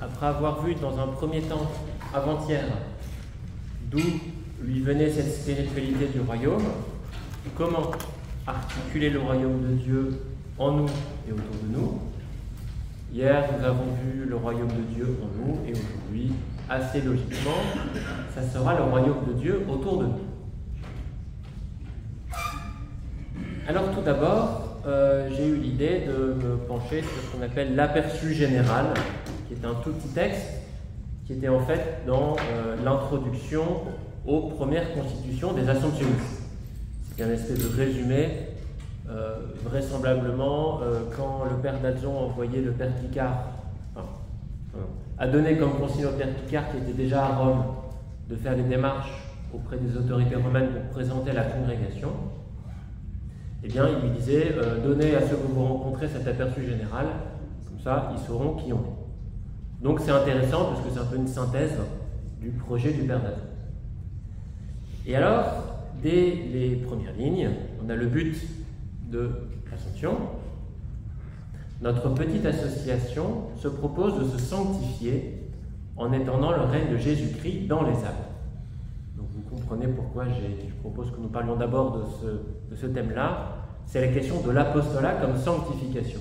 après avoir vu dans un premier temps, avant-hier, d'où lui venait cette spiritualité du royaume, comment articuler le royaume de Dieu en nous et autour de nous. Hier, nous avons vu le royaume de Dieu en nous, et aujourd'hui, assez logiquement, ça sera le royaume de Dieu autour de nous. Alors tout d'abord, j'ai eu l'idée de me pencher sur ce qu'on appelle l'aperçu général, qui est un tout petit texte, qui était en fait dans l'introduction aux premières constitutions des Assomptionnistes. C'est un espèce de résumé, vraisemblablement, quand le père d'Alzon a envoyé le père Picard, a donné comme consigne au père Picard, qui était déjà à Rome, de faire les démarches auprès des autorités romaines pour présenter la congrégation. Eh bien, il lui disait, donnez à ceux que vous rencontrez cet aperçu général, comme ça, ils sauront qui on est. Donc c'est intéressant, parce que c'est un peu une synthèse du projet du père d'Alzon. Et alors, dès les premières lignes, on a le but de l'Assomption. Notre petite association se propose de se sanctifier en étendant le règne de Jésus-Christ dans les âmes. Donc vous comprenez pourquoi je propose que nous parlions d'abord de ce thème-là. C'est la question de l'apostolat comme sanctification.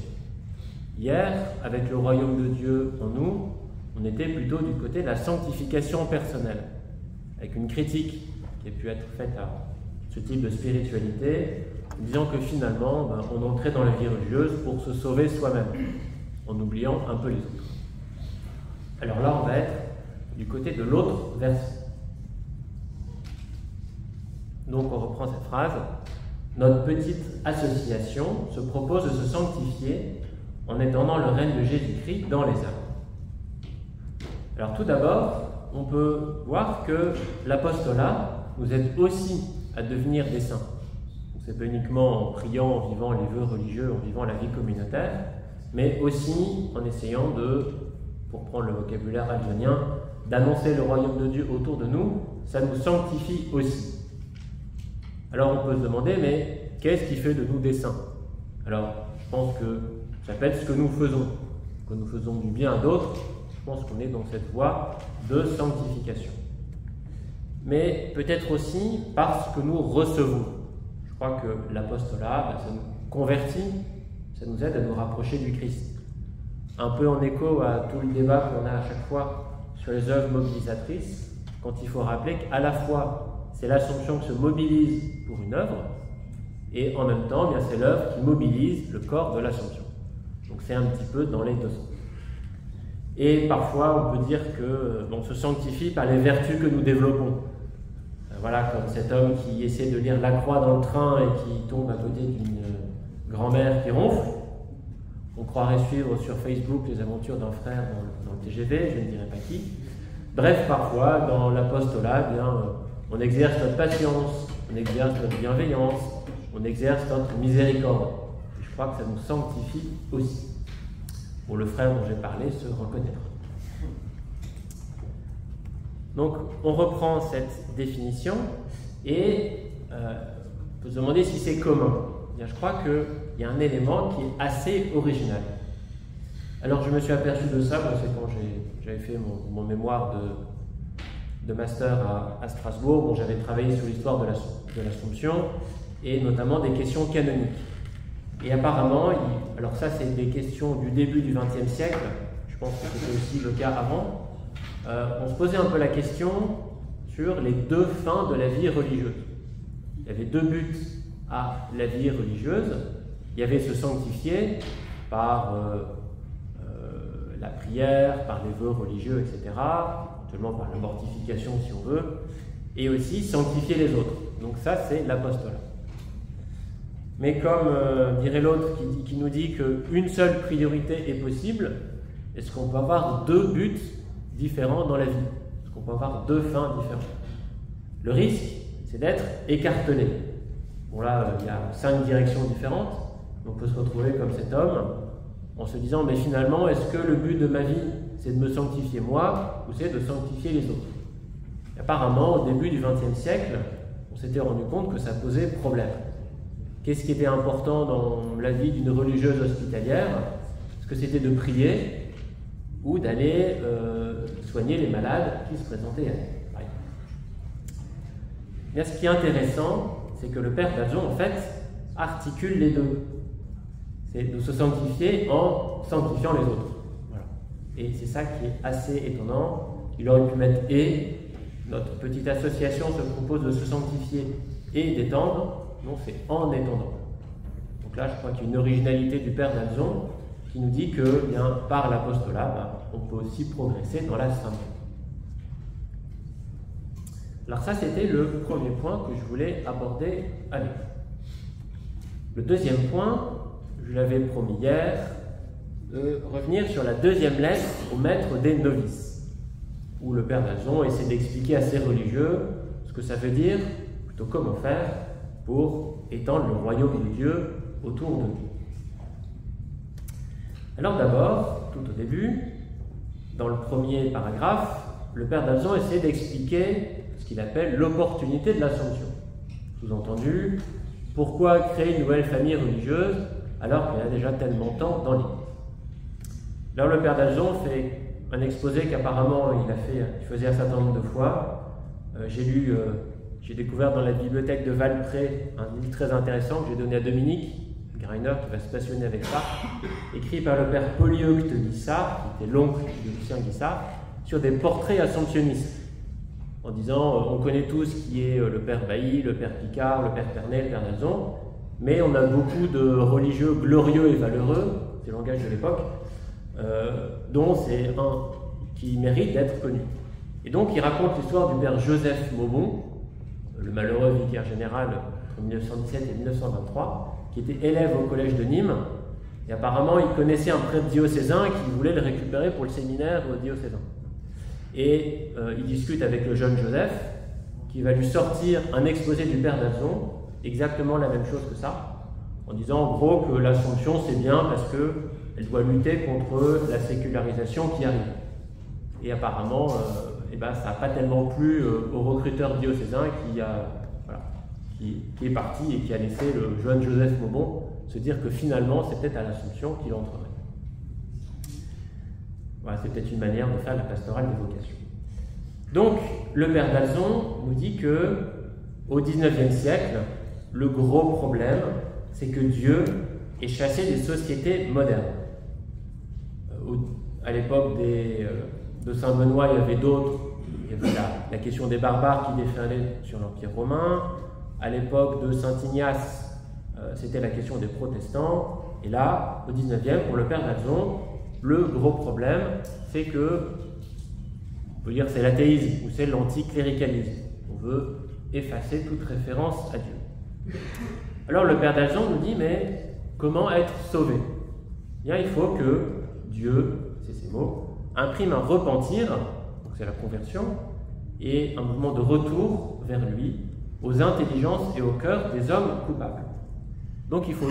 Hier, avec le royaume de Dieu en nous, on était plutôt du côté de la sanctification personnelle, avec une critique qui a pu être faite à ce type de spiritualité, disant que finalement, on entrait dans la vie religieuse pour se sauver soi-même, en oubliant un peu les autres. Alors là, on va être du côté de l'autre version. Donc on reprend cette phrase. Notre petite association se propose de se sanctifier en étendant le règne de Jésus-Christ dans les âmes. Alors tout d'abord, on peut voir que l'apostolat nous aide aussi à devenir des saints. Ce n'est pas uniquement en priant, en vivant les vœux religieux, en vivant la vie communautaire, mais aussi en essayant de, pour prendre le vocabulaire alzonien, d'annoncer le royaume de Dieu autour de nous, ça nous sanctifie aussi. Alors on peut se demander, mais qu'est-ce qui fait de nous des saints? Alors je pense que ça peut être ce que nous faisons. Que nous faisons du bien à d'autres, je pense qu'on est dans cette voie de sanctification. Mais peut-être aussi parce que nous recevons. Je crois que l'apostolat, ça nous convertit, ça nous aide à nous rapprocher du Christ. Un peu en écho à tout le débat qu'on a à chaque fois sur les œuvres mobilisatrices, quand il faut rappeler qu'à la fois c'est l'Assomption qui se mobilise pour une œuvre, et en même temps, c'est l'œuvre qui mobilise le corps de l'Assomption. Donc c'est un petit peu dans les deux sens. Et parfois, on peut dire qu'on se sanctifie par les vertus que nous développons. Voilà, comme cet homme qui essaie de lire la croix dans le train et qui tombe à côté d'une grand-mère qui ronfle. On croirait suivre sur Facebook les aventures d'un frère dans le TGV, je ne dirai pas qui. Bref, parfois, dans l'apostolat, on exerce notre patience, on exerce notre bienveillance, on exerce notre miséricorde. Et je crois que ça nous sanctifie aussi. Bon, le frère dont j'ai parlé se reconnaîtra. Donc, on reprend cette définition et on peut se demander si c'est commun. Bien, je crois qu'il y a un élément qui est assez original. Alors, je me suis aperçu de ça, c'est quand j'avais fait mon mémoire de master à Strasbourg. Bon, j'avais travaillé sur l'histoire de l'Assomption et notamment des questions canoniques. Et apparemment, alors ça, c'est des questions du début du XXe siècle, je pense que c'était aussi le cas avant. On se posait un peu la question sur les deux fins de la vie religieuse. Il y avait deux buts à la vie religieuse. Il y avait se sanctifier par la prière, par les vœux religieux, etc., éventuellement par la mortification si on veut, et aussi sanctifier les autres. Donc ça, c'est l'apostolat. Mais comme dirait l'autre qui nous dit qu'une seule priorité est possible, est-ce qu'on peut avoir deux buts différents dans la vie? Est-ce qu'on peut avoir deux fins différentes? Le risque, c'est d'être écartelé. Bon là, il y a 5 directions différentes. On peut se retrouver comme cet homme en se disant, mais finalement, est-ce que le but de ma vie, c'est de me sanctifier moi ou c'est de sanctifier les autres? Et apparemment, au début du XXe siècle, on s'était rendu compte que ça posait problème. Qu'est-ce qui était important dans la vie d'une religieuse hospitalière? Est-ce que c'était de prier? ou d'aller soigner les malades qui se présentaient à elle. Bien, ce qui est intéressant, c'est que le père d'Alzon, en fait, articule les deux. C'est de se sanctifier en sanctifiant les autres. Voilà. Et c'est ça qui est assez étonnant. Il aurait pu mettre « et ». Notre petite association se propose de se sanctifier et d'étendre. Non, c'est en étendant. Donc là, je crois qu'il y a une originalité du père d'Alzon qui nous dit que, bien, par l'apostolat, on peut aussi progresser dans la sainteté. Alors ça, c'était le premier point que je voulais aborder avec vous. Le deuxième point, je l'avais promis hier, de revenir sur la deuxième lettre au maître des novices, où le père d'Alzon essaie d'expliquer à ses religieux ce que ça veut dire, plutôt comment faire pour étendre le royaume de Dieu autour de nous. Alors d'abord, tout au début, dans le premier paragraphe, le père d'Alzon essaie d'expliquer ce qu'il appelle l'opportunité de l'Assomption. Sous-entendu, pourquoi créer une nouvelle famille religieuse alors qu'il y en a déjà tellement tant dans l'Église. Alors le père d'Alzon fait un exposé qu'apparemment il faisait un certain nombre de fois. J'ai découvert dans la bibliothèque de Valpré un livre très intéressant que j'ai donné à Dominique Greiner, qui va se passionner avec ça, écrit par le père Polyeucte Guissard, qui était l'oncle de Lucien Guissard, sur des portraits assomptionnistes. En disant, on connaît tous qui est le père Bailly, le père Picard, le père Pernet, le père d'Alzon, mais on a beaucoup de religieux glorieux et valeureux, c'est le langage de l'époque, dont c'est un qui mérite d'être connu. Et donc il raconte l'histoire du père Joseph Maubon, le malheureux vicaire général entre 1917 et 1923, qui était élève au collège de Nîmes, et apparemment il connaissait un prêtre diocésain qui voulait le récupérer pour le séminaire diocésain. Et il discute avec le jeune Joseph, qui va lui sortir un exposé du père d'Alzon, exactement la même chose que ça, en disant en gros que l'Assomption c'est bien parce qu'elle doit lutter contre la sécularisation qui arrive. Et apparemment, ça n'a pas tellement plu au recruteur diocésain qui est parti et qui a laissé le jeune Joseph Maubon se dire que finalement c'est peut-être à l'Assomption qu'il entrerait. Voilà, c'est peut-être une manière de faire la pastorale des vocations. Donc, le père d'Alzon nous dit que au XIXe siècle, le gros problème, c'est que Dieu ait chassé des sociétés modernes. À l'époque de Saint Benoît, il y avait d'autres. Il y avait la question des barbares qui déferlaient sur l'Empire romain. À l'époque de Saint Ignace, c'était la question des protestants. Et là, au XIXe, pour le père d'Alzon, le gros problème, c'est que, on peut dire c'est l'athéisme ou c'est l'anticléricalisme. On veut effacer toute référence à Dieu. Alors le père d'Alzon nous dit, mais comment être sauvé? Bien, il faut que Dieu, c'est ces mots, imprime un repentir, donc c'est la conversion, et un mouvement de retour vers lui, aux intelligences et au cœur des hommes coupables. Donc il faut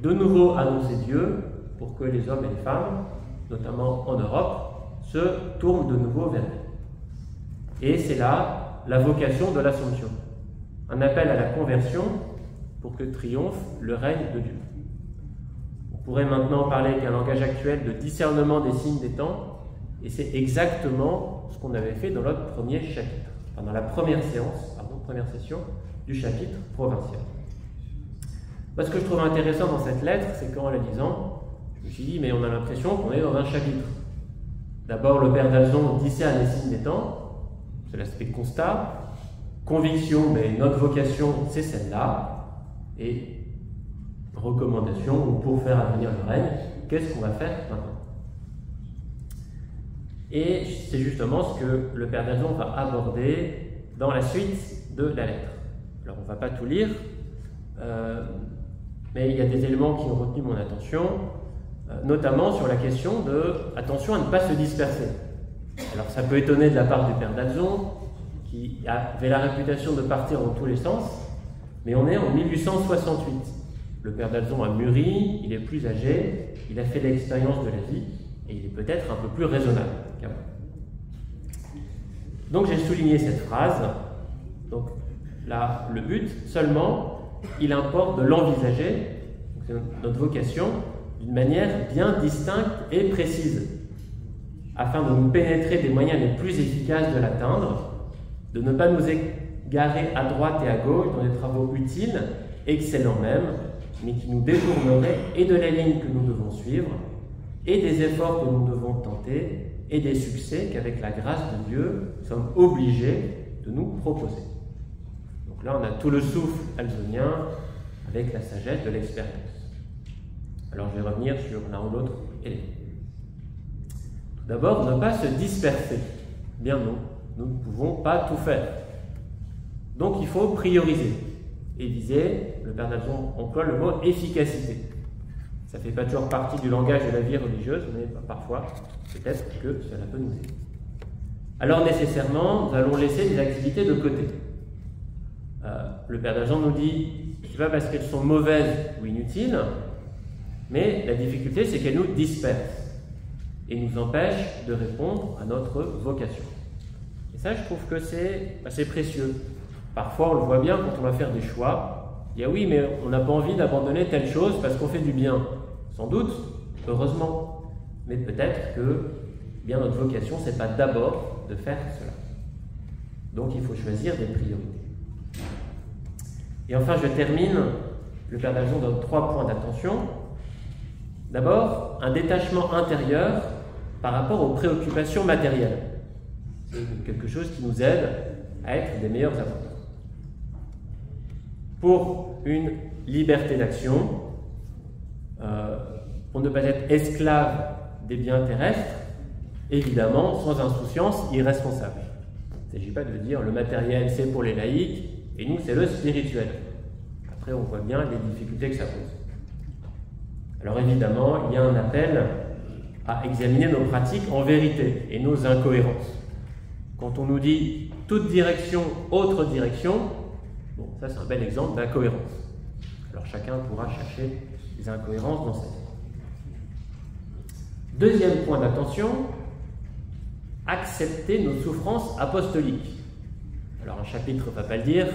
de nouveau annoncer Dieu pour que les hommes et les femmes, notamment en Europe, se tournent de nouveau vers lui. Et c'est là la vocation de l'Assomption. Un appel à la conversion pour que triomphe le règne de Dieu. On pourrait maintenant parler avec un langage actuel de discernement des signes des temps, et c'est exactement ce qu'on avait fait dans notre premier chapitre, dans la première session du chapitre provincial. Ce que je trouve intéressant dans cette lettre, c'est qu'en la lisant, je me suis dit, mais on a l'impression qu'on est dans un chapitre. D'abord, le père d'Alzon discerne les signes des temps, c'est l'aspect constat. Conviction, mais notre vocation, c'est celle-là. Et recommandation, pour faire advenir le règne, qu'est-ce qu'on va faire maintenant? Et c'est justement ce que le père d'Alzon va aborder dans la suite de la lettre. Alors, on ne va pas tout lire, mais il y a des éléments qui ont retenu mon attention, notamment sur la question de attention à ne pas se disperser. Alors ça peut étonner de la part du père d'Alzon, qui avait la réputation de partir dans tous les sens, mais on est en 1868. Le père d'Alzon a mûri, il est plus âgé, il a fait l'expérience de la vie, et il est peut-être un peu plus raisonnable qu'avant. Donc j'ai souligné cette phrase. Donc là, le but, seulement, il importe de l'envisager, c'est notre vocation, d'une manière bien distincte et précise, afin de nous pénétrer des moyens les plus efficaces de l'atteindre, de ne pas nous égarer à droite et à gauche dans des travaux utiles, excellents même, mais qui nous détourneraient et de la ligne que nous devons suivre, et des efforts que nous devons tenter, et des succès qu'avec la grâce de Dieu, nous sommes obligés de nous proposer. Donc là, on a tout le souffle alzonien avec la sagesse de l'expérience. Alors, je vais revenir sur l'un ou l'autre élément. Tout d'abord, ne pas se disperser. Bien non, nous ne pouvons pas tout faire. Donc, il faut prioriser et viser, le Père d'Alzon emploie le mot efficacité. Ça ne fait pas toujours partie du langage de la vie religieuse, mais parfois, peut-être que cela peut nous aider. Alors, nécessairement, nous allons laisser des activités de côté. Le Père d'Alzon nous dit, ce n'est pas parce qu'elles sont mauvaises ou inutiles, mais la difficulté, c'est qu'elles nous dispersent et nous empêchent de répondre à notre vocation. Et ça, je trouve que c'est assez précieux. Parfois, on le voit bien quand on va faire des choix. Il y a oui, mais on n'a pas envie d'abandonner telle chose parce qu'on fait du bien. Sans doute, heureusement. Mais peut-être que bien notre vocation, ce n'est pas d'abord de faire cela. Donc, il faut choisir des priorités. Et enfin, je termine. Le Père d'Alzon donne 3 points d'attention. D'abord, un détachement intérieur par rapport aux préoccupations matérielles. C'est quelque chose qui nous aide à être des meilleurs apôtres. Pour une liberté d'action, pour ne pas être esclave des biens terrestres, évidemment, sans insouciance irresponsable. Il ne s'agit pas de dire le matériel c'est pour les laïcs et nous c'est le spirituel. Après, on voit bien les difficultés que ça pose. Alors évidemment, il y a un appel à examiner nos pratiques en vérité et nos incohérences. Quand on nous dit toute direction, autre direction, bon, ça c'est un bel exemple d'incohérence. Alors chacun pourra chercher les incohérences dans sa vie. Deuxième point d'attention, accepter nos souffrances apostoliques. Alors un chapitre ne va pas le dire,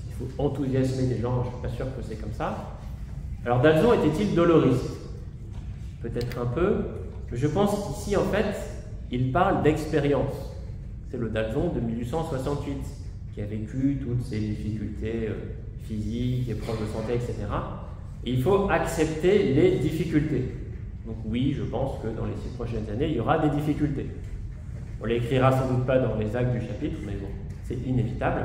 il faut enthousiasmer les gens, je ne suis pas sûr que c'est comme ça. Alors d'Alzon était-il doloriste? Peut-être un peu, mais je pense qu'ici en fait, il parle d'expérience. C'est le d'Alzon de 1868 qui a vécu toutes ces difficultés physiques, épreuves de santé, etc. Et il faut accepter les difficultés. Donc oui, je pense que dans les 6 prochaines années, il y aura des difficultés. On ne l'écrira sans doute pas dans les actes du chapitre, mais bon, c'est inévitable.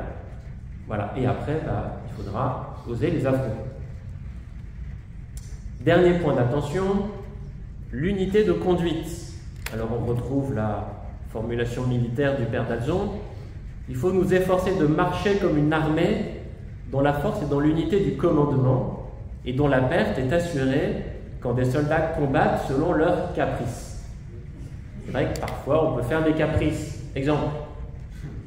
Voilà, et après, il faudra oser les affronter. Dernier point d'attention, l'unité de conduite. Alors on retrouve la formulation militaire du Père d'Alzon. Il faut nous efforcer de marcher comme une armée dont la force est dans l'unité du commandement et dont la perte est assurée quand des soldats combattent selon leurs caprices. C'est vrai que parfois on peut faire des caprices. Exemple,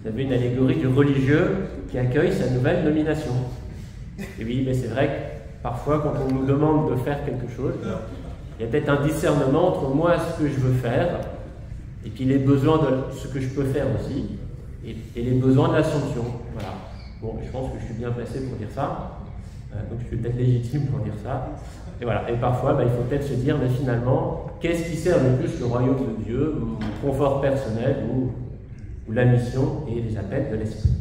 vous avez une allégorie du religieux qui accueille sa nouvelle nomination. Et oui, mais c'est vrai que parfois quand on nous demande de faire quelque chose, il y a peut-être un discernement entre moi ce que je veux faire et puis les besoins de ce que je peux faire aussi et les besoins de l'Assomption. Voilà. Bon, je pense que je suis bien placé pour dire ça, donc je suis peut-être légitime pour dire ça. Et voilà. Et parfois, il faut peut-être se dire, mais finalement, qu'est-ce qui sert le plus le royaume de Dieu, mon confort personnel ou la mission et les appels de l'esprit.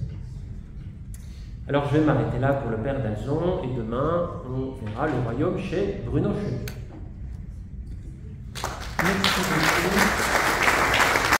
Alors je vais m'arrêter là pour le Père d'Alzon et demain on verra le royaume chez Bruno Chenu.